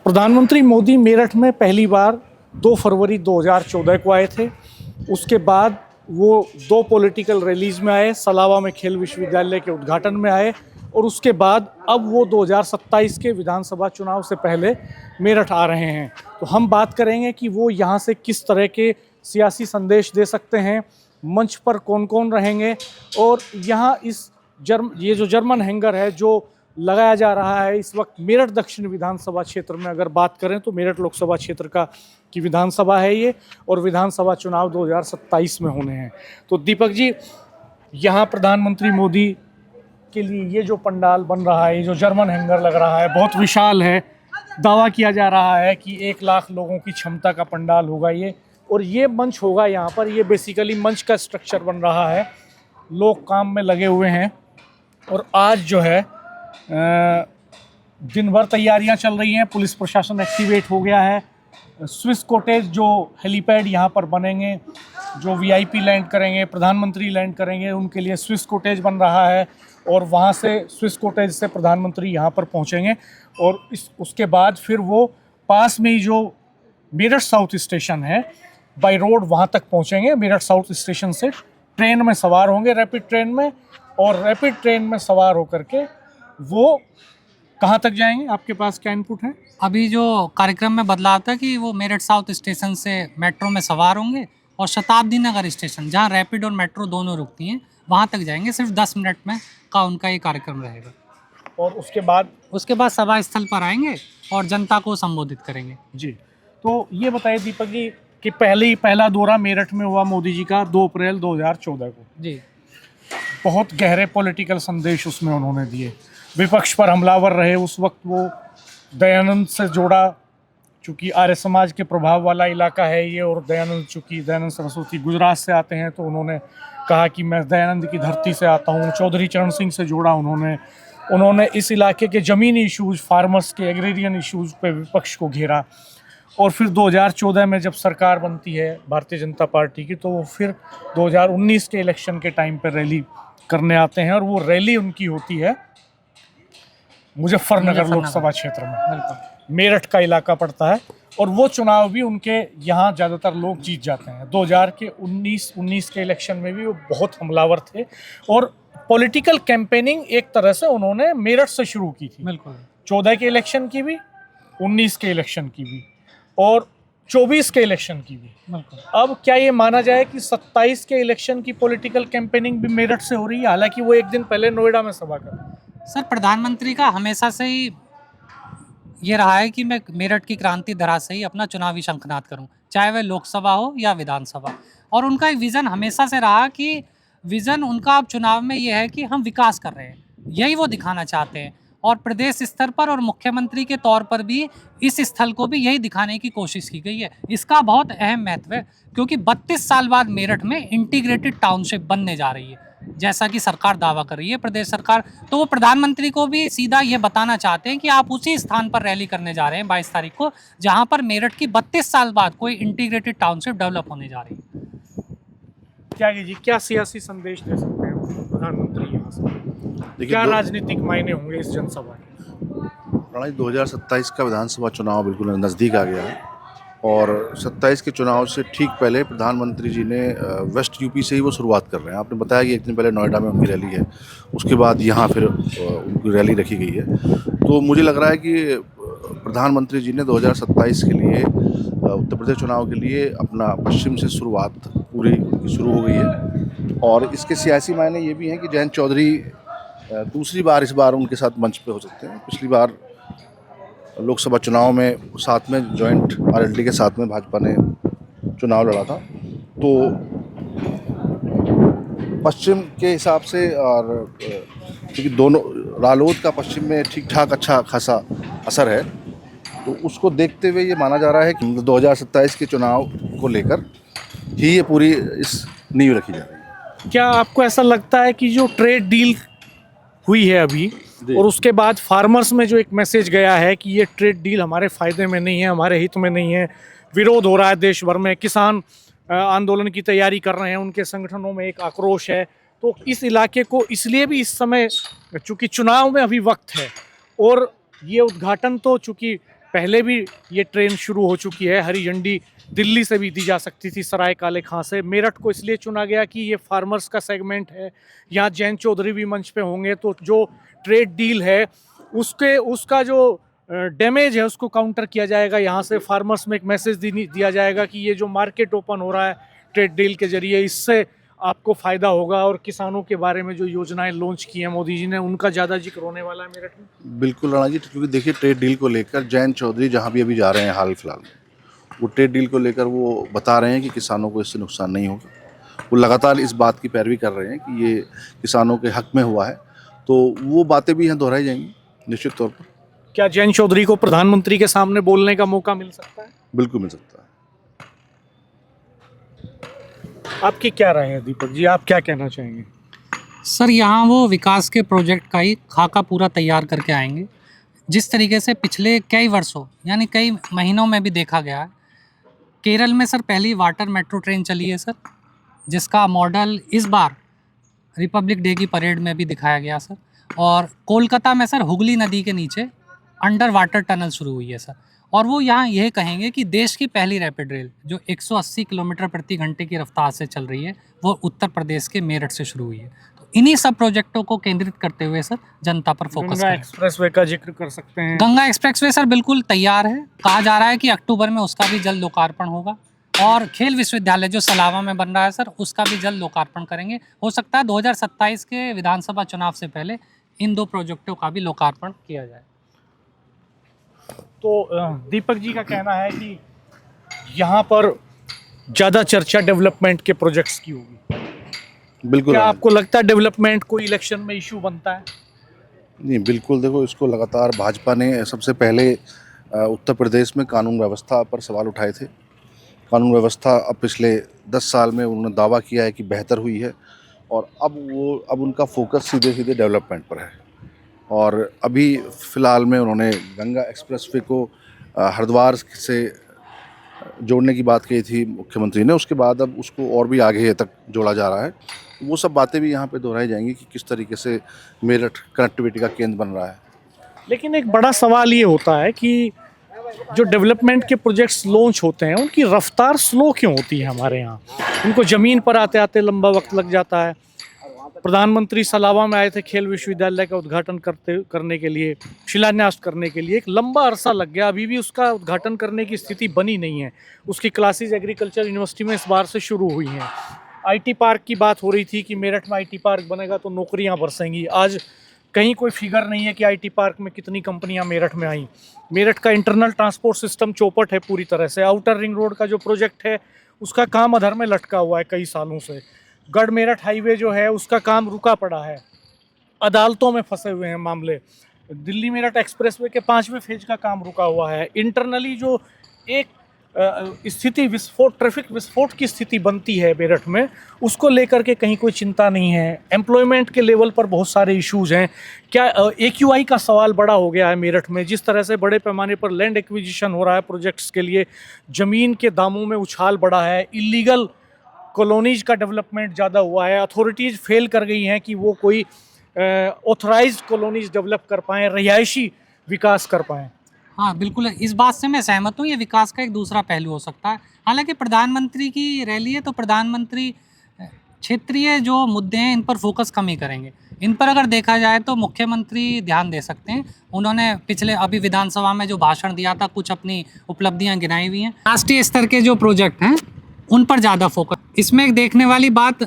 प्रधानमंत्री मोदी मेरठ में पहली बार 2 फरवरी 2014 को आए थे। उसके बाद वो 2 पॉलिटिकल रैलीज में आए, सलावा में खेल विश्वविद्यालय के उद्घाटन में आए और उसके बाद अब वो 2027 के विधानसभा चुनाव से पहले मेरठ आ रहे हैं। तो हम बात करेंगे कि वो यहाँ से किस तरह के सियासी संदेश दे सकते हैं, मंच पर कौन कौन रहेंगे और यहाँ ये जो जर्मन हैंगर है जो लगाया जा रहा है इस वक्त मेरठ दक्षिण विधानसभा क्षेत्र में, अगर बात करें तो मेरठ लोकसभा क्षेत्र की विधानसभा है ये और विधानसभा चुनाव 2027 में होने हैं। तो दीपक जी, यहाँ प्रधानमंत्री मोदी के लिए ये जो पंडाल बन रहा है, ये जो जर्मन हैंगर लग रहा है, बहुत विशाल है। दावा किया जा रहा है कि 1 लाख लोगों की क्षमता का पंडाल होगा ये, और ये मंच होगा यहाँ पर। ये बेसिकली मंच का स्ट्रक्चर बन रहा है, लोग काम में लगे हुए हैं और आज जो है दिन भर तैयारियां चल रही हैं। पुलिस प्रशासन एक्टिवेट हो गया है। स्विस कॉटेज जो हेलीपैड यहाँ पर बनेंगे, जो वीआईपी लैंड करेंगे, प्रधानमंत्री लैंड करेंगे, उनके लिए स्विस कॉटेज बन रहा है और वहाँ से स्विस कॉटेज से प्रधानमंत्री यहाँ पर पहुँचेंगे और उसके बाद फिर वो पास में ही जो मेरठ साउथ स्टेशन है बाई रोड वहाँ तक पहुँचेंगे। मेरठ साउथ स्टेशन से ट्रेन में सवार होंगे, रैपिड ट्रेन में, और रैपिड ट्रेन में सवार होकर के वो कहाँ तक जाएंगे? आपके पास क्या इनपुट है? अभी जो कार्यक्रम में बदलाव था कि वो मेरठ साउथ स्टेशन से मेट्रो में सवार होंगे और शताब्दी नगर स्टेशन, जहाँ रैपिड और मेट्रो दोनों रुकती हैं, वहाँ तक जाएंगे। सिर्फ 10 मिनट में का उनका ये कार्यक्रम रहेगा और उसके बाद सभा स्थल पर आएंगे और जनता को संबोधित करेंगे। जी, तो ये बताइए दीपक जी कि पहला दौरा मेरठ में हुआ मोदी जी का 2 अप्रैल 2014 को। जी, बहुत गहरे पॉलिटिकल संदेश उसमें उन्होंने दिए। विपक्ष पर हमलावर रहे उस वक्त वो। दयानंद से जोड़ा, चूँकि आर्य समाज के प्रभाव वाला इलाका है ये, और दयानंद सरस्वती गुजरात से आते हैं तो उन्होंने कहा कि मैं दयानंद की धरती से आता हूँ। चौधरी चरण सिंह से जोड़ा उन्होंने इस इलाके के ज़मीनी इश्यूज़, फार्मर्स के एग्रेरियन इश्यूज़ पे विपक्ष को घेरा। और फिर 2014 में जब सरकार बनती है भारतीय जनता पार्टी की, तो वो फिर 2019 के इलेक्शन के टाइम पर रैली करने आते हैं और वो रैली उनकी होती है मुजफ्फरनगर लोकसभा क्षेत्र में। मेरठ का इलाका पड़ता है और वो चुनाव भी उनके यहाँ ज़्यादातर लोग जीत जाते हैं। 2019 के इलेक्शन में भी वो बहुत हमलावर थे और पॉलिटिकल कैंपेनिंग एक तरह से उन्होंने मेरठ से शुरू की थी। बिल्कुल, 14 के इलेक्शन की भी, 19 के इलेक्शन की भी और 24 के इलेक्शन की भी। बिल्कुल। अब क्या ये माना जाए कि 27 के इलेक्शन की पॉलिटिकल कैंपेनिंग भी मेरठ से हो रही है, हालांकि वो एक दिन पहले नोएडा में सभा कर? सर, प्रधानमंत्री का हमेशा से ही ये रहा है कि मैं मेरठ की क्रांति धरा से ही अपना चुनावी शंखनाद करूं, चाहे वह लोकसभा हो या विधानसभा। और उनका एक विज़न हमेशा से रहा कि विज़न उनका अब चुनाव में ये है कि हम विकास कर रहे हैं, यही वो दिखाना चाहते हैं। और प्रदेश स्तर पर और मुख्यमंत्री के तौर पर भी इस स्थल को भी यही दिखाने की कोशिश की गई है। इसका बहुत अहम महत्व है क्योंकि 32 साल बाद मेरठ में इंटीग्रेटेड टाउनशिप बनने जा रही है, जैसा कि सरकार दावा कर रही है, प्रदेश सरकार। तो वो प्रधानमंत्री को भी सीधा ये बताना चाहते हैं कि आप उसी स्थान पर रैली करने जा रहे हैं 22 तारीख को, जहां पर मेरठ की 32 साल बाद कोई इंटीग्रेटेड टाउनशिप डेवलप होने जा रही है। क्या सियासी संदेश दे सकते हैं प्रधानमंत्री यहाँ से? क्या राजनीतिक मायने होंगे इस जनसभा के? 2027 का विधानसभा चुनाव बिल्कुल नज़दीक आ गया है और 27 के चुनाव से ठीक पहले प्रधानमंत्री जी ने वेस्ट यूपी से ही वो शुरुआत कर रहे हैं। आपने बताया कि एक दिन पहले नोएडा में उनकी रैली है, उसके बाद यहाँ फिर उनकी रैली रखी गई है। तो मुझे लग रहा है कि प्रधानमंत्री जी ने 2027 के लिए उत्तर प्रदेश चुनाव के लिए अपना पश्चिम से शुरुआत पूरी शुरू हो गई है। और इसके सियासी मायने ये भी हैं कि जयंत चौधरी दूसरी बार इस बार उनके साथ मंच पे हो सकते हैं। पिछली बार लोकसभा चुनाव में साथ में जॉइंट आरएलडी के साथ में भाजपा ने चुनाव लड़ा था। तो पश्चिम के हिसाब से, और क्योंकि दोनों रालोद का पश्चिम में ठीक ठाक अच्छा खासा असर है, तो उसको देखते हुए ये माना जा रहा है कि 2027 के चुनाव को लेकर ही ये पूरी इस नींव रखी जा रही है। क्या आपको ऐसा लगता है कि जो ट्रेड डील हुई है अभी और उसके बाद फार्मर्स में जो एक मैसेज गया है कि ये ट्रेड डील हमारे फ़ायदे में नहीं है, हमारे हित में नहीं है, विरोध हो रहा है देश भर में, किसान आंदोलन की तैयारी कर रहे हैं, उनके संगठनों में एक आक्रोश है, तो इस इलाके को इसलिए भी इस समय, चूँकि चुनाव में अभी वक्त है और ये उद्घाटन तो चूँकि पहले भी ये ट्रेन शुरू हो चुकी है, हरी झंडी दिल्ली से भी दी जा सकती थी सराय काले खां से। मेरठ को इसलिए चुना गया कि ये फार्मर्स का सेगमेंट है, यहाँ जैन चौधरी भी मंच पे होंगे, तो जो ट्रेड डील है उसका जो डैमेज है उसको काउंटर किया जाएगा। यहाँ से फार्मर्स में एक मैसेज दिया जाएगा कि ये जो मार्केट ओपन हो रहा है ट्रेड डील के जरिए, इससे आपको फ़ायदा होगा। और किसानों के बारे में जो योजनाएं लॉन्च की हैं मोदी जी ने, उनका ज़्यादा जिक्र होने वाला है मेरठ में। बिल्कुल राणा जी, क्योंकि देखिए ट्रेड डील को लेकर जैन चौधरी जहाँ भी अभी जा रहे हैं हाल फिलहाल में, वो ट्रेड डील को लेकर वो बता रहे हैं कि किसानों को इससे नुकसान नहीं होगा। वो लगातार इस बात की पैरवी कर रहे हैं कि ये किसानों के हक में हुआ है, तो वो बातें भी यहाँ दोहराई जाएंगी निश्चित तौर पर। क्या जैन चौधरी को प्रधानमंत्री के सामने बोलने का मौका मिल सकता है? बिल्कुल मिल सकता है। आपकी क्या राय है दीपक जी, आप क्या कहना चाहेंगे? सर यहाँ वो विकास के प्रोजेक्ट का ही खाका पूरा तैयार करके आएंगे, जिस तरीके से पिछले कई वर्षों यानी कई महीनों में भी देखा गया है। केरल में सर पहली वाटर मेट्रो ट्रेन चली है सर, जिसका मॉडल इस बार रिपब्लिक डे की परेड में भी दिखाया गया सर। और कोलकाता में सर हुगली नदी के नीचे अंडर वाटर टनल शुरू हुई है सर। और वो यहाँ यह कहेंगे कि देश की पहली रैपिड रेल जो 180 किलोमीटर प्रति घंटे की रफ्तार से चल रही है, वो उत्तर प्रदेश के मेरठ से शुरू हुई है। तो इन्हीं सब प्रोजेक्टों को केंद्रित करते हुए सर जनता पर फोकस गंगा करें। एक्सप्रेसवे का जिक्र कर सकते हैं। गंगा एक्सप्रेसवे सर बिल्कुल तैयार है, कहा जा रहा है कि अक्टूबर में उसका भी जल्द लोकार्पण होगा। और खेल विश्वविद्यालय जो सलावा में बन रहा है सर, उसका भी जल्द लोकार्पण करेंगे। हो सकता है 2027 के विधानसभा चुनाव से पहले इन दो प्रोजेक्टों का भी लोकार्पण किया जाए। तो दीपक जी का कहना है कि यहाँ पर ज़्यादा चर्चा डेवलपमेंट के प्रोजेक्ट्स की होगी। बिल्कुल। क्या आपको लगता है डेवलपमेंट कोई इलेक्शन में इशू बनता है? नहीं, बिल्कुल। देखो, इसको लगातार भाजपा ने सबसे पहले उत्तर प्रदेश में कानून व्यवस्था पर सवाल उठाए थे। कानून व्यवस्था अब पिछले 10 साल में उन्होंने दावा किया है कि बेहतर हुई है, और अब उनका फोकस सीधे सीधे डेवलपमेंट पर है। और अभी फ़िलहाल में उन्होंने गंगा एक्सप्रेसवे को हरिद्वार से जोड़ने की बात कही थी मुख्यमंत्री ने, उसके बाद अब उसको और भी आगे तक जोड़ा जा रहा है। वो सब बातें भी यहाँ पे दोहराई जाएंगी कि किस तरीके से मेरठ कनेक्टिविटी का केंद्र बन रहा है। लेकिन एक बड़ा सवाल ये होता है कि जो डेवलपमेंट के प्रोजेक्ट्स लॉन्च होते हैं उनकी रफ्तार स्लो क्यों होती है हमारे यहाँ? उनको ज़मीन पर आते आते लंबा वक्त लग जाता है। प्रधानमंत्री सलावा में आए थे खेल विश्वविद्यालय का उद्घाटन करने के लिए, शिलान्यास करने के लिए, एक लंबा अरसा लग गया, अभी भी उसका उद्घाटन करने की स्थिति बनी नहीं है। उसकी क्लासेज एग्रीकल्चर यूनिवर्सिटी में इस बार से शुरू हुई हैं। आईटी पार्क की बात हो रही थी कि मेरठ में आईटी पार्क बनेगा तो नौकरियां बरसेंगी। आज कहीं कोई फिगर नहीं है कि आईटी पार्क में कितनी कंपनियां मेरठ में आई। मेरठ का इंटरनल ट्रांसपोर्ट सिस्टम चौपट है पूरी तरह से। आउटर रिंग रोड का जो प्रोजेक्ट है उसका काम अधर में लटका हुआ है कई सालों से। गढ़ मेरठ हाईवे जो है उसका काम रुका पड़ा है, अदालतों में फंसे हुए हैं मामले। दिल्ली मेरठ एक्सप्रेसवे के 5वें फेज का काम रुका हुआ है। इंटरनली जो एक स्थिति ट्रैफिक विस्फोट की स्थिति बनती है मेरठ में, उसको लेकर के कहीं कोई चिंता नहीं है। एम्प्लॉयमेंट के लेवल पर बहुत सारे इश्यूज हैं। क्या AQI का सवाल बड़ा हो गया है मेरठ में? जिस तरह से बड़े पैमाने पर लैंड एक्विजिशन हो रहा है प्रोजेक्ट्स के लिए, ज़मीन के दामों में उछाल बढ़ा है, इलीगल कॉलोनीज का डेवलपमेंट ज़्यादा हुआ है। अथॉरिटीज़ फेल कर गई हैं कि वो कोई ऑथराइज्ड कॉलोनीज डेवलप कर पाएँ, रिहायशी विकास कर पाएँ। हाँ बिल्कुल, इस बात से मैं सहमत हूँ। ये विकास का एक दूसरा पहलू हो सकता है। हालांकि प्रधानमंत्री की रैली है तो प्रधानमंत्री क्षेत्रीय जो मुद्दे हैं इन पर फोकस कम ही करेंगे। इन पर अगर देखा जाए तो मुख्यमंत्री ध्यान दे सकते हैं। उन्होंने पिछले अभी विधानसभा में जो भाषण दिया था, कुछ अपनी उपलब्धियाँ गिनाई हुई हैं। राष्ट्रीय स्तर के जो प्रोजेक्ट हैं उन पर ज़्यादा फोकस। इसमें एक देखने वाली बात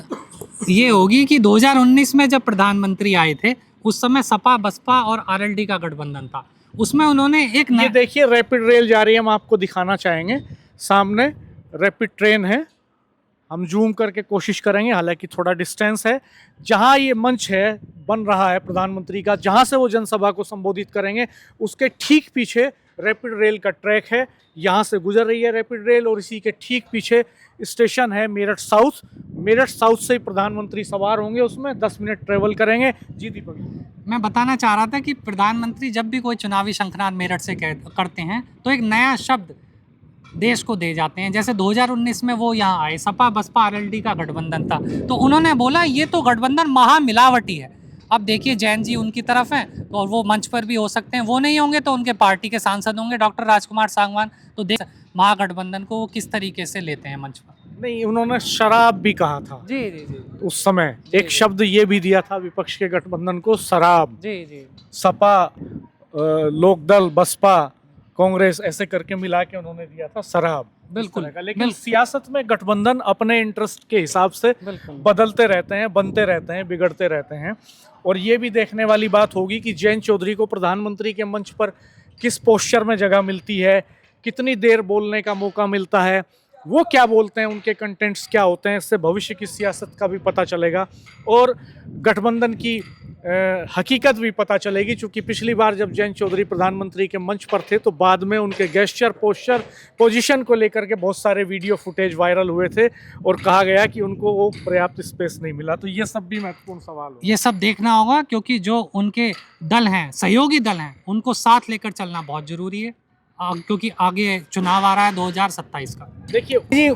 ये होगी कि 2019 में जब प्रधानमंत्री आए थे उस समय सपा बसपा और RLD का गठबंधन था। उसमें उन्होंने एक ये देखिए रैपिड रेल जा रही है, हम आपको दिखाना चाहेंगे। सामने रैपिड ट्रेन है, हम जूम करके कोशिश करेंगे, हालांकि थोड़ा डिस्टेंस है। जहां ये मंच है बन रहा है प्रधानमंत्री का, जहां से वो जनसभा को संबोधित करेंगे, उसके ठीक पीछे रैपिड रेल का ट्रैक है। यहाँ से गुजर रही है रैपिड रेल और इसी के ठीक पीछे स्टेशन है मेरठ साउथ। मेरठ साउथ से प्रधानमंत्री सवार होंगे, उसमें 10 मिनट ट्रेवल करेंगे। जी दीपक, मैं बताना चाह रहा था कि प्रधानमंत्री जब भी कोई चुनावी शंखनाद मेरठ से करते हैं तो एक नया शब्द देश को दे जाते हैं। जैसे 2019 में वो यहाँ आए, सपा बसपा RLD का गठबंधन था, तो उन्होंने बोला ये तो गठबंधन महामिलावटी है। अब देखिए जैन जी उनकी तरफ हैं तो वो मंच पर भी हो सकते हैं, वो नहीं होंगे तो उनके पार्टी के सांसद होंगे डॉक्टर राजकुमार सांगवान। तो देख महागठबंधन को वो किस तरीके से लेते हैं मंच पर। नहीं, उन्होंने शराब भी कहा था जी जी जी उस समय, जी, एक जी। शब्द ये भी दिया था विपक्ष के गठबंधन को, शराब। जी जी सपा, लोकदल, बसपा, कांग्रेस, ऐसे करके मिला के उन्होंने दिया था शराब। बिल्कुल, इस तरह का। लेकिन बिल्कुल। सियासत में गठबंधन अपने इंटरेस्ट के हिसाब से बिल्कुल बदलते रहते हैं, बनते रहते हैं, बिगड़ते रहते हैं। और ये भी देखने वाली बात होगी कि जयंत चौधरी को प्रधानमंत्री के मंच पर किस पोस्चर में जगह मिलती है, कितनी देर बोलने का मौका मिलता है, वो क्या बोलते हैं, उनके कंटेंट्स क्या होते हैं, इससे भविष्य की सियासत का भी पता चलेगा और गठबंधन की हकीकत भी पता चलेगी। क्योंकि पिछली बार जब जयंत चौधरी प्रधानमंत्री के मंच पर थे तो बाद में उनके गेस्चर, पोस्चर, पोजीशन को लेकर के बहुत सारे वीडियो फुटेज वायरल हुए थे और कहा गया कि उनको वो पर्याप्त स्पेस नहीं मिला। तो ये सब भी महत्वपूर्ण सवाल है। ये सब देखना होगा क्योंकि जो उनके दल हैं, सहयोगी दल हैं, उनको साथ लेकर चलना बहुत जरूरी है क्योंकि आगे चुनाव आ रहा है 2027 का। देखिए, ये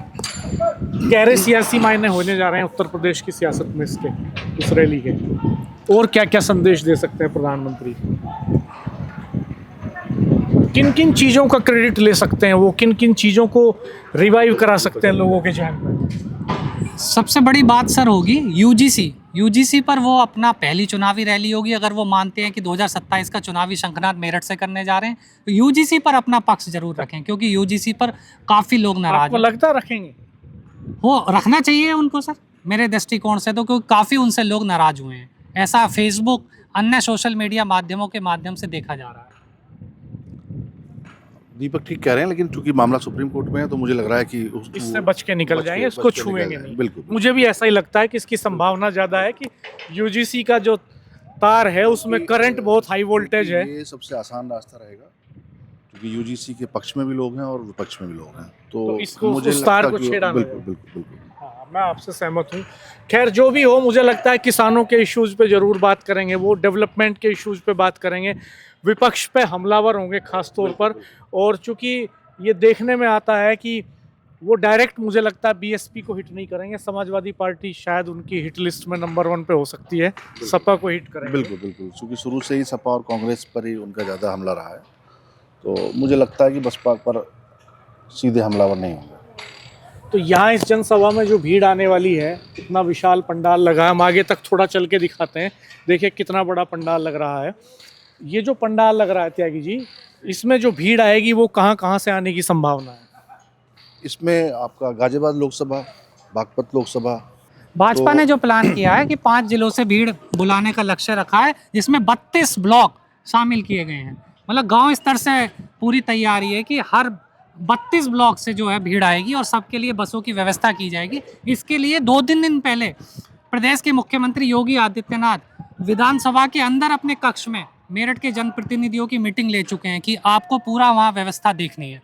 गहरे सियासी मायने होने जा रहे हैं उत्तर प्रदेश की सियासत में इसके, इस रैली के। और क्या क्या संदेश दे सकते हैं प्रधानमंत्री, किन किन चीज़ों का क्रेडिट ले सकते हैं वो, किन किन चीज़ों को रिवाइव करा सकते हैं लोगों के जहन में। सबसे बड़ी बात सर होगी यूजीसी पर वो अपना पहली चुनावी रैली होगी। अगर वो मानते हैं कि 2027 का चुनावी शंखनाद मेरठ से करने जा रहे हैं तो यूजीसी पर अपना पक्ष जरूर रखें क्योंकि यूजीसी पर काफ़ी लोग नाराज आपको हैं। लगता है रखेंगे? वो रखना चाहिए उनको सर, मेरे दृष्टिकोण से तो, क्योंकि काफ़ी उनसे लोग नाराज हुए हैं। ऐसा फेसबुक, अन्य सोशल मीडिया माध्यमों के माध्यम से देखा जा रहा है। दीपक ठीक कह रहे हैं, लेकिन चूंकि मामला सुप्रीम कोर्ट में है तो मुझे लग रहा है कि इससे बच के निकल जाएंगे, इसको बच के छुएंगे निकल नहीं। बिल्कुल। मुझे भी ऐसा ही लगता है कि इसकी संभावना ज़्यादा है कि यूजीसी का जो तार है उसमें करंट बहुत हाई वोल्टेज है। ये सबसे आसान रास्ता रहेगा क्योंकि यूजीसी के पक्ष में भी लोग हैं और विपक्ष में भी लोग हैं, तो इसको, मुझे उस तार लगता को कि छेड़ा बिल्कुल नहीं। बिल्कुल बिल्कुल। हाँ, मैं आपसे सहमत हूँ। खैर जो भी हो, मुझे लगता है किसानों के इश्यूज पे जरूर बात करेंगे, वो डेवलपमेंट के इश्यूज पे बात करेंगे, विपक्ष पे हमलावर होंगे खास तौर पर। और चूंकि ये देखने में आता है कि वो डायरेक्ट, मुझे लगता है बीएसपी को हिट नहीं करेंगे, समाजवादी पार्टी शायद उनकी हिट लिस्ट में नंबर 1 पे हो सकती है, सपा को हिट करेंगे। बिल्कुल बिल्कुल, क्योंकि शुरू से ही सपा और कांग्रेस पर ही उनका ज़्यादा हमला रहा है, तो मुझे लगता है कि बसपा पर सीधे हमलावर नहीं होंगे। तो यहाँ इस जनसभा में जो भीड़ आने वाली है, इतना विशाल पंडाल लगा है, हम आगे तक थोड़ा चल के दिखाते हैं, देखिए कितना बड़ा पंडाल लग रहा है। ये जो पंडाल लग रहा है त्यागी जी, इसमें जो भीड़ आएगी वो कहाँ कहाँ से आने की संभावना है? इसमें आपका गाजियाबाद लोकसभा, बागपत लोकसभा, भाजपा ने जो प्लान किया है कि 5 जिलों से भीड़ बुलाने का लक्ष्य रखा है, जिसमें 32 ब्लॉक शामिल किए गए हैं। मतलब गांव स्तर से पूरी तैयारी है कि हर 32 ब्लॉक से जो है भीड़ आएगी और सबके लिए बसों की व्यवस्था की जाएगी। इसके लिए 2-3 दिन पहले प्रदेश के मुख्यमंत्री योगी आदित्यनाथ विधानसभा के अंदर अपने कक्ष में मेरठ के जनप्रतिनिधियों की मीटिंग ले चुके हैं कि आपको पूरा वहाँ व्यवस्था देखनी है।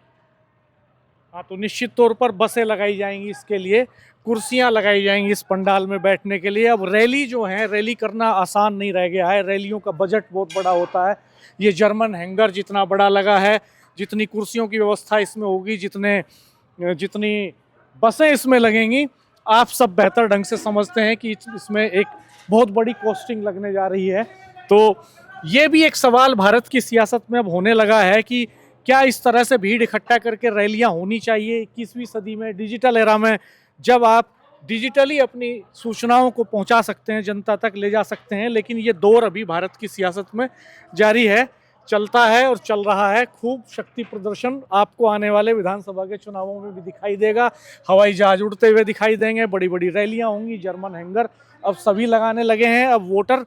हाँ, तो निश्चित तौर पर बसें लगाई जाएंगी, इसके लिए कुर्सियां लगाई जाएंगी इस पंडाल में बैठने के लिए। अब रैली जो है, रैली करना आसान नहीं रह गया है, रैलियों का बजट बहुत बड़ा होता है। ये जर्मन हैंगर जितना बड़ा लगा है, जितनी कुर्सियों की व्यवस्था इसमें होगी, जितनी बसें इसमें लगेंगी, आप सब बेहतर ढंग से समझते हैं कि इसमें एक बहुत बड़ी कॉस्टिंग लगने जा रही है। तो ये भी एक सवाल भारत की सियासत में अब होने लगा है कि क्या इस तरह से भीड़ इकट्ठा करके रैलियां होनी चाहिए 21वीं सदी में, डिजिटल एरा में, जब आप डिजिटली अपनी सूचनाओं को पहुंचा सकते हैं, जनता तक ले जा सकते हैं। लेकिन ये दौर अभी भारत की सियासत में जारी है, चलता है और चल रहा है। खूब शक्ति प्रदर्शन आपको आने वाले विधानसभा के चुनावों में भी दिखाई देगा। हवाई जहाज उड़ते हुए दिखाई देंगे, बड़ी बड़ी रैलियां होंगी, जर्मन हैंगर अब सभी लगाने लगे हैं। अब वोटर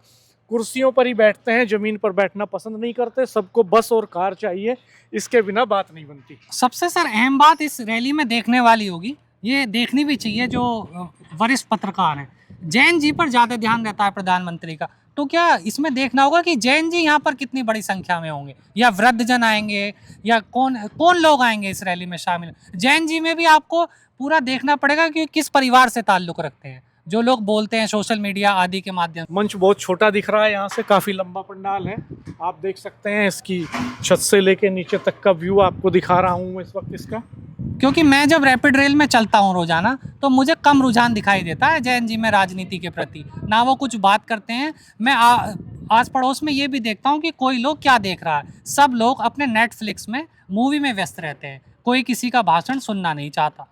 कुर्सियों पर ही बैठते हैं, जमीन पर बैठना पसंद नहीं करते, सबको बस और कार चाहिए, इसके बिना बात नहीं बनती। सबसे सर अहम बात इस रैली में देखने वाली होगी, ये देखनी भी चाहिए जो वरिष्ठ पत्रकार हैं, जैन जी पर ज़्यादा ध्यान रहता है प्रधानमंत्री का। तो क्या इसमें देखना होगा कि जैन जी यहाँ पर कितनी बड़ी संख्या में होंगे, या वृद्धजन आएंगे, या कौन लोग आएंगे इस रैली में शामिल। जैन जी में भी आपको पूरा देखना पड़ेगा कि किस परिवार से ताल्लुक़ रखते हैं, जो लोग बोलते हैं सोशल मीडिया आदि के माध्यम। मंच बहुत छोटा दिख रहा है, यहाँ से काफ़ी लंबा पंडाल है, आप देख सकते हैं। इसकी छत से लेके नीचे तक का व्यू आपको दिखा रहा हूँ इस वक्त इसका। क्योंकि मैं जब रैपिड रेल में चलता हूँ रोजाना तो मुझे कम रुझान दिखाई देता है जैन जी में राजनीति के प्रति, ना वो कुछ बात करते हैं। मैं आस पड़ोस में ये भी देखता हूँ कि कोई लोग क्या देख रहा है, सब लोग अपने नेटफ्लिक्स में मूवी में व्यस्त रहते हैं, कोई किसी का भाषण सुनना नहीं चाहता।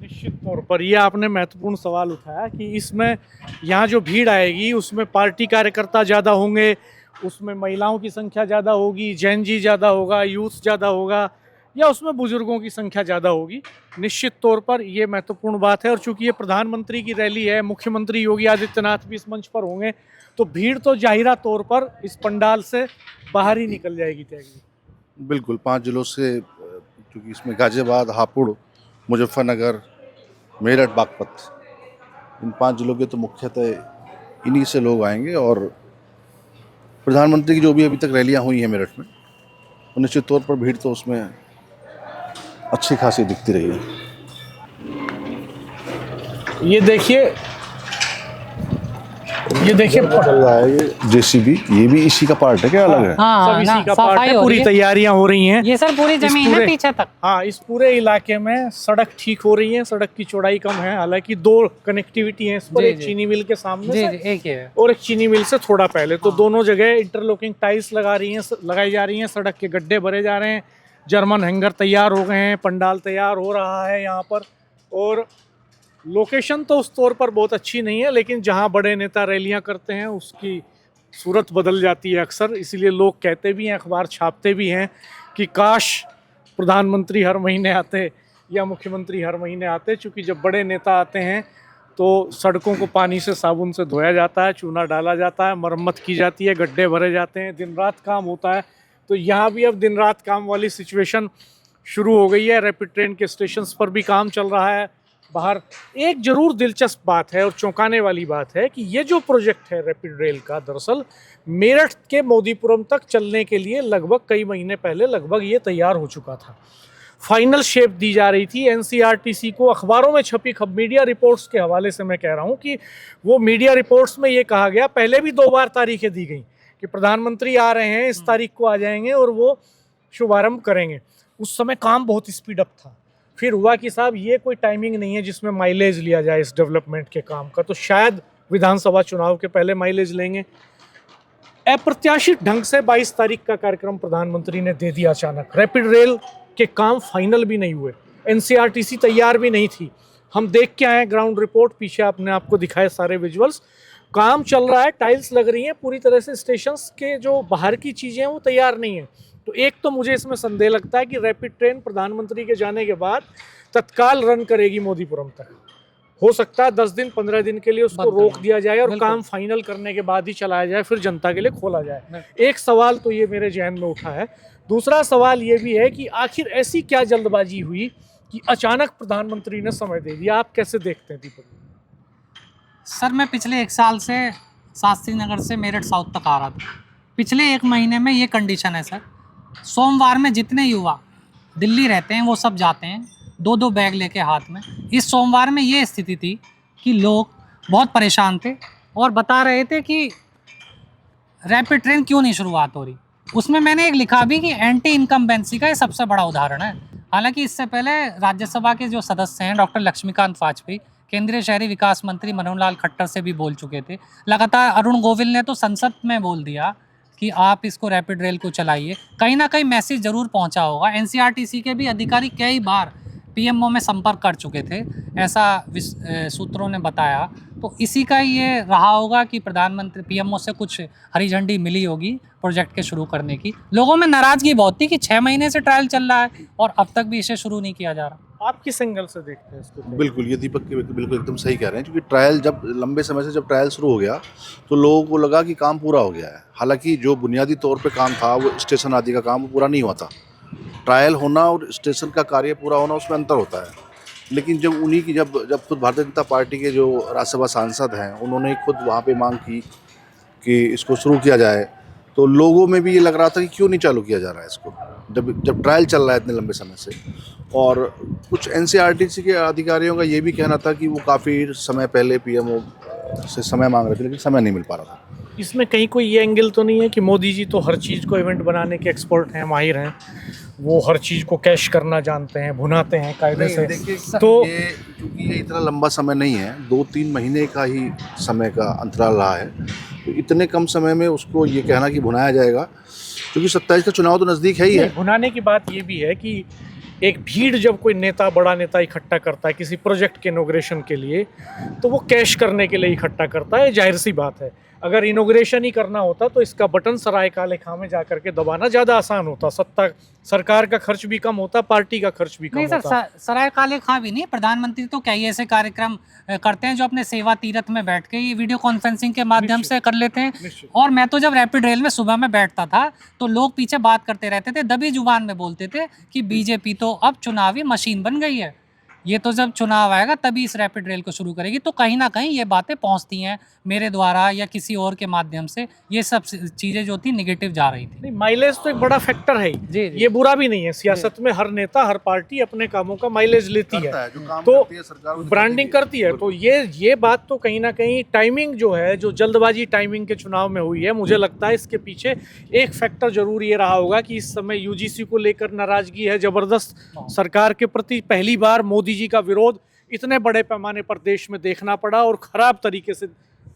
निश्चित तौर पर ये आपने महत्वपूर्ण सवाल उठाया कि इसमें यहाँ जो भीड़ आएगी उसमें पार्टी कार्यकर्ता ज़्यादा होंगे, उसमें महिलाओं की संख्या ज़्यादा होगी, जैन जी ज़्यादा होगा, यूथ ज़्यादा होगा, या उसमें बुजुर्गों की संख्या ज़्यादा होगी। निश्चित तौर पर ये महत्वपूर्ण बात है। और चूंकि ये प्रधानमंत्री की रैली है, मुख्यमंत्री योगी आदित्यनाथ भी इस मंच पर होंगे, तो भीड़ तो जाहिरा तौर पर इस पंडाल से बाहर ही निकल जाएगी। त्यागी बिल्कुल 5 जिलों से, क्योंकि इसमें गाजियाबाद, हापुड़, मुजफ्फरनगर, मेरठ, बागपत, इन 5 जिलों के तो मुख्यतः इन्हीं से लोग आएंगे। और प्रधानमंत्री की जो भी अभी तक रैलियां हुई हैं मेरठ में, तो निश्चित तौर पर भीड़ तो उसमें अच्छी खासी दिखती रही है। ये देखिए चल रहा है ये जेसीबी, ये भी इसी का पार्ट है क्या? अलग है? सब इसी का पार्ट है। पूरी तैयारियां हो रही हैं। ये सर पूरी जमीन है पीछे तक। हाँ, इस पूरे इलाके में सड़क ठीक हो रही है, सड़क की चौड़ाई कम है, हालांकि 2 कनेक्टिविटी है इस पर, एक चीनी मिल के सामने जी, से जी, एक ही है और एक चीनी मिल से थोड़ा पहले, तो दोनों जगह इंटरलॉकिंग टाइल्स लगाई जा रही हैं, सड़क के गड्ढे भरे जा रहे हैं, जर्मन हैंगर तैयार हो गए हैं, पंडाल तैयार हो रहा है यहाँ पर। और लोकेशन तो उस तौर पर बहुत अच्छी नहीं है, लेकिन जहाँ बड़े नेता रैलियाँ करते हैं उसकी सूरत बदल जाती है अक्सर। इसीलिए लोग कहते भी हैं, अखबार छापते भी हैं कि काश प्रधानमंत्री हर महीने आते या मुख्यमंत्री हर महीने आते। चूँकि जब बड़े नेता आते हैं तो सड़कों को पानी से, साबुन से धोया जाता है, चूना डाला जाता है, मरम्मत की जाती है, गड्ढे भरे जाते हैं, दिन रात काम होता है। तो यहाँ भी अब दिन रात काम वाली सिचुएशन शुरू हो गई है। रैपिड ट्रेन के स्टेशंस पर भी काम चल रहा है बाहर। एक जरूर दिलचस्प बात है और चौंकाने वाली बात है कि ये जो प्रोजेक्ट है रैपिड रेल का, दरअसल मेरठ के मोदीपुरम तक चलने के लिए लगभग कई महीने पहले लगभग ये तैयार हो चुका था। फाइनल शेप दी जा रही थी एनसीआरटीसी को। अखबारों में छपी मीडिया रिपोर्ट्स के हवाले से मैं कह रहा हूँ कि वो मीडिया रिपोर्ट्स में ये कहा गया, पहले भी 2 बार तारीखें दी गई कि प्रधानमंत्री आ रहे हैं, इस तारीख को आ जाएंगे और वो शुभारंभ करेंगे। उस समय काम बहुत स्पीड अप था। फिर हुआ कि साहब ये कोई टाइमिंग नहीं है जिसमें माइलेज लिया जाए इस डेवलपमेंट के काम का, तो शायद विधानसभा चुनाव के पहले माइलेज लेंगे। अप्रत्याशित ढंग से 22 तारीख का कार्यक्रम प्रधानमंत्री ने दे दिया अचानक। रैपिड रेल के काम फाइनल भी नहीं हुए, एनसीआरटीसी तैयार भी नहीं थी। हम देख के आए ग्राउंड रिपोर्ट, पीछे आपने आपको दिखाए सारे विजुअल्स। काम चल रहा है, टाइल्स लग रही हैं पूरी तरह से, स्टेशंस के जो बाहर की चीज़ें हैं वो तैयार नहीं है। तो एक तो मुझे इसमें संदेह लगता है कि रैपिड ट्रेन प्रधानमंत्री के जाने के बाद तत्काल रन करेगी मोदीपुरम तक। हो सकता है 10 दिन 15 दिन के लिए उसको रोक दिया जाए और काम फाइनल करने के बाद ही चलाया जाए, फिर जनता के लिए खोला जाए। एक सवाल तो ये मेरे जहन में उठा है। दूसरा सवाल ये भी है कि आखिर ऐसी क्या जल्दबाजी हुई कि अचानक प्रधानमंत्री ने समय दे दिया? आप कैसे देखते हैं दीपक? सर मैं पिछले 1 साल से शास्त्री नगर से मेरठ साउथ तक आ रहा था। पिछले 1 महीने में ये कंडीशन है सर, सोमवार में जितने युवा दिल्ली रहते हैं वो सब जाते हैं 2-2 बैग लेके हाथ में। इस सोमवार में ये स्थिति थी कि लोग बहुत परेशान थे और बता रहे थे कि रैपिड ट्रेन क्यों नहीं शुरुआत हो रही। उसमें मैंने एक लिखा भी कि एंटी इनकम्बेंसी का ये सबसे बड़ा उदाहरण है। हालांकि इससे पहले राज्यसभा के जो सदस्य हैं डॉक्टर लक्ष्मीकांत वाजपेयी, केंद्रीय शहरी विकास मंत्री मनोहर लाल खट्टर से भी बोल चुके थे। लगातार अरुण गोविल ने तो संसद में बोल दिया कि आप इसको रैपिड रेल को चलाइए। कहीं ना कहीं मैसेज ज़रूर पहुंचा होगा। एनसीआरटीसी के भी अधिकारी कई बार पीएमओ में संपर्क कर चुके थे, ऐसा सूत्रों ने बताया। तो इसी का ये रहा होगा कि प्रधानमंत्री पीएमओ से कुछ हरी झंडी मिली होगी प्रोजेक्ट के शुरू करने की। लोगों में नाराज़गी बहुत थी कि 6 महीने से ट्रायल चल रहा है और अब तक भी इसे शुरू नहीं किया जा रहा। आप किस एंगल से देखते हैं इसको? बिल्कुल, ये दीपक के बिल्कुल एकदम सही कह रहे हैं, क्योंकि ट्रायल जब लंबे समय से जब ट्रायल शुरू हो गया तो लोगों को लगा कि काम पूरा हो गया है। हालांकि जो बुनियादी तौर पे काम था, वो स्टेशन आदि का काम पूरा नहीं हुआ था। ट्रायल होना और स्टेशन का कार्य पूरा होना, उसमें अंतर होता है। लेकिन जब उन्हीं की जब खुद भारतीय जनता पार्टी के जो राज्यसभा सांसद हैं, उन्होंने खुद वहाँ पे मांग की कि इसको शुरू किया जाए, तो लोगों में भी ये लग रहा था कि क्यों नहीं चालू किया जा रहा है इसको, जब ट्रायल चल रहा है इतने लंबे समय से। और कुछ एनसीआरटीसी के अधिकारियों का ये भी कहना था कि वो काफ़ी समय पहले पीएमओ से समय मांग रहे थे, लेकिन समय नहीं मिल पा रहा था। इसमें कहीं कोई ये एंगल तो नहीं है कि मोदी जी तो हर चीज़ को इवेंट बनाने के एक्सपर्ट हैं, माहिर हैं, वो हर चीज़ को कैश करना जानते हैं, भुनाते हैं कायदे नहीं, से। देखिए तो ये क्योंकि ये इतना लंबा समय नहीं है, 2-3 महीने का ही समय का अंतराल रहा है, तो इतने कम समय में उसको ये कहना कि भुनाया जाएगा, क्योंकि 27 का चुनाव तो नज़दीक है ही है। नहीं, भुनाने की बात ये भी है कि एक भीड़ जब कोई नेता, बड़ा नेता इकट्ठा करता है किसी प्रोजेक्ट के इनॉग्रेशन के लिए, तो वो कैश करने के लिए इकट्ठा करता है, जाहिर सी बात है। अगर इनॉग्रेशन ही करना होता तो इसका बटन सराय काले खां में जा करके दबाना ज़्यादा आसान होता, सरकार का खर्च भी कम होता, पार्टी का खर्च भी कम नहीं सर, होता। सराय काले खां भी नहीं, प्रधानमंत्री तो कई ऐसे कार्यक्रम करते हैं जो अपने सेवा तीरथ में बैठ के ये वीडियो कॉन्फ्रेंसिंग के माध्यम से कर लेते हैं। निश्चित। और मैं तो जब रैपिड रेल में सुबह में बैठता था तो लोग पीछे बात करते रहते थे, दबी जुबान में बोलते थे कि बीजेपी तो अब चुनावी मशीन बन गई है, ये तो जब चुनाव आएगा तभी इस रैपिड रेल को शुरू करेगी। तो कहीं ना कहीं ये बातें पहुंचती हैं मेरे द्वारा या किसी और के माध्यम से, ये सब चीज़ें जो थी निगेटिव जा रही थी। नहीं, माइलेज तो एक बड़ा फैक्टर है ही। जी, जी। ये बुरा भी नहीं है, सियासत में हर नेता, हर पार्टी अपने कामों का माइलेज लेती है, करता है, जो काम तो करती है सरकार वो ब्रांडिंग करती है। तो ये बात तो कहीं ना कहीं टाइमिंग जो है, जो जल्दबाजी टाइमिंग के चुनाव में हुई है, मुझे लगता है इसके पीछे एक फैक्टर जरूर ये रहा होगा कि इस समय यूजीसी को लेकर नाराजगी है जबरदस्त सरकार के प्रति। पहली बार मोदी जी का विरोध इतने बड़े पैमाने पर देश में देखना पड़ा, और ख़राब तरीके से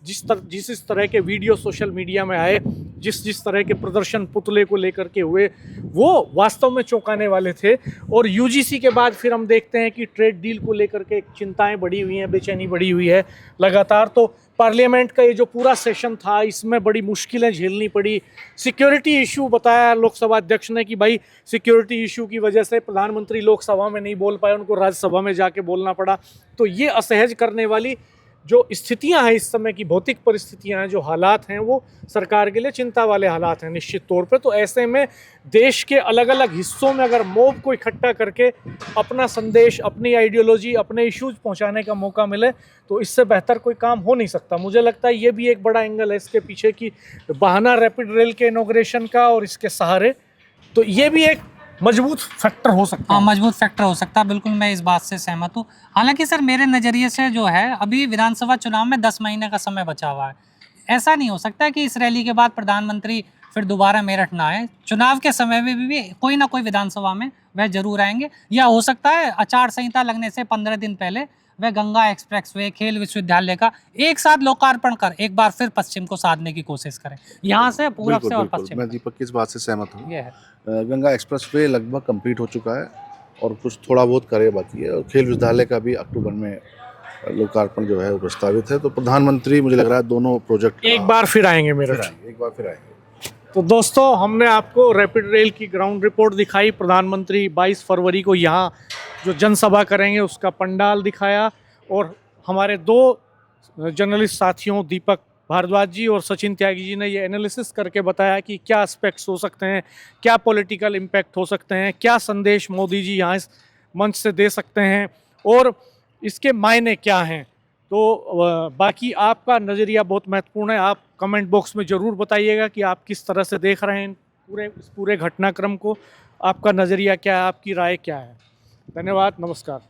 जिस तरह के वीडियो सोशल मीडिया में आए, जिस तरह के प्रदर्शन पुतले को लेकर के हुए, वो वास्तव में चौंकाने वाले थे। और यूजीसी के बाद फिर हम देखते हैं कि ट्रेड डील को लेकर के चिंताएं बढ़ी हुई हैं, बेचैनी बढ़ी हुई है लगातार। तो पार्लियामेंट का ये जो पूरा सेशन था, इसमें बड़ी मुश्किलें झेलनी पड़ी। सिक्योरिटी इशू बताया लोकसभा अध्यक्ष ने कि भाई सिक्योरिटी इशू की वजह से प्रधानमंत्री लोकसभा में नहीं बोल पाए, उनको राज्यसभा में जाके बोलना पड़ा। तो ये असहज करने वाली जो स्थितियां हैं, इस समय की भौतिक परिस्थितियां हैं, जो हालात हैं, वो सरकार के लिए चिंता वाले हालात हैं निश्चित तौर पे। तो ऐसे में देश के अलग अलग हिस्सों में अगर मोब को इकट्ठा करके अपना संदेश, अपनी आइडियोलॉजी, अपने इश्यूज पहुंचाने का मौका मिले, तो इससे बेहतर कोई काम हो नहीं सकता। मुझे लगता है ये भी एक बड़ा एंगल है इसके पीछे कि बहाना रैपिड रेल के इनॉग्रेशन का और इसके सहारे, तो ये भी एक मजबूत फैक्टर हो सकता हाँ, है। मजबूत फैक्टर हो सकता है, बिल्कुल मैं इस बात से सहमत हूँ। हालांकि सर मेरे नज़रिए से जो है, अभी विधानसभा चुनाव में 10 महीने का समय बचा हुआ है। ऐसा नहीं हो सकता कि इस रैली के बाद प्रधानमंत्री फिर दोबारा मेरठ ना आए। चुनाव के समय में भी कोई ना कोई विधानसभा में वह जरूर आएंगे, या हो सकता है आचार संहिता लगने से 15 दिन पहले वह गंगा एक्सप्रेसवे, खेल विश्वविद्यालय का एक साथ लोकार्पण कर एक बार फिर पश्चिम को साधने की कोशिश करें, यहाँ से पूरब से और पश्चिम। मैं दीपक की इस बात से सहमत हूँ। ये है। गंगा एक्सप्रेसवे लगभग कंप्लीट हो चुका है और कुछ थोड़ा बहुत कार्य बाकी है, और खेल विद्यालय का भी अक्टूबर में लोकार्पण जो है वो प्रस्तावित है। तो प्रधानमंत्री मुझे लग रहा है दोनों प्रोजेक्ट एक बार फिर आएंगे मेरठ। एक बार फिर आएंगे। तो दोस्तों, हमने आपको रैपिड रेल की ग्राउंड रिपोर्ट दिखाई। प्रधानमंत्री 22 फरवरी को यहाँ जो जनसभा करेंगे उसका पंडाल दिखाया, और हमारे दो जर्नलिस्ट साथियों दीपक भारद्वाज जी और सचिन त्यागी जी ने ये एनालिसिस करके बताया कि क्या एस्पेक्ट्स हो सकते हैं, क्या पॉलिटिकल इम्पैक्ट हो सकते हैं, क्या संदेश मोदी जी यहाँ इस मंच से दे सकते हैं, और इसके मायने क्या हैं। तो बाकी आपका नज़रिया बहुत महत्वपूर्ण है। आप कमेंट बॉक्स में ज़रूर बताइएगा कि आप किस तरह से देख रहे हैं इस पूरे घटनाक्रम को। आपका नज़रिया क्या है, आपकी राय क्या है। धन्यवाद, नमस्कार।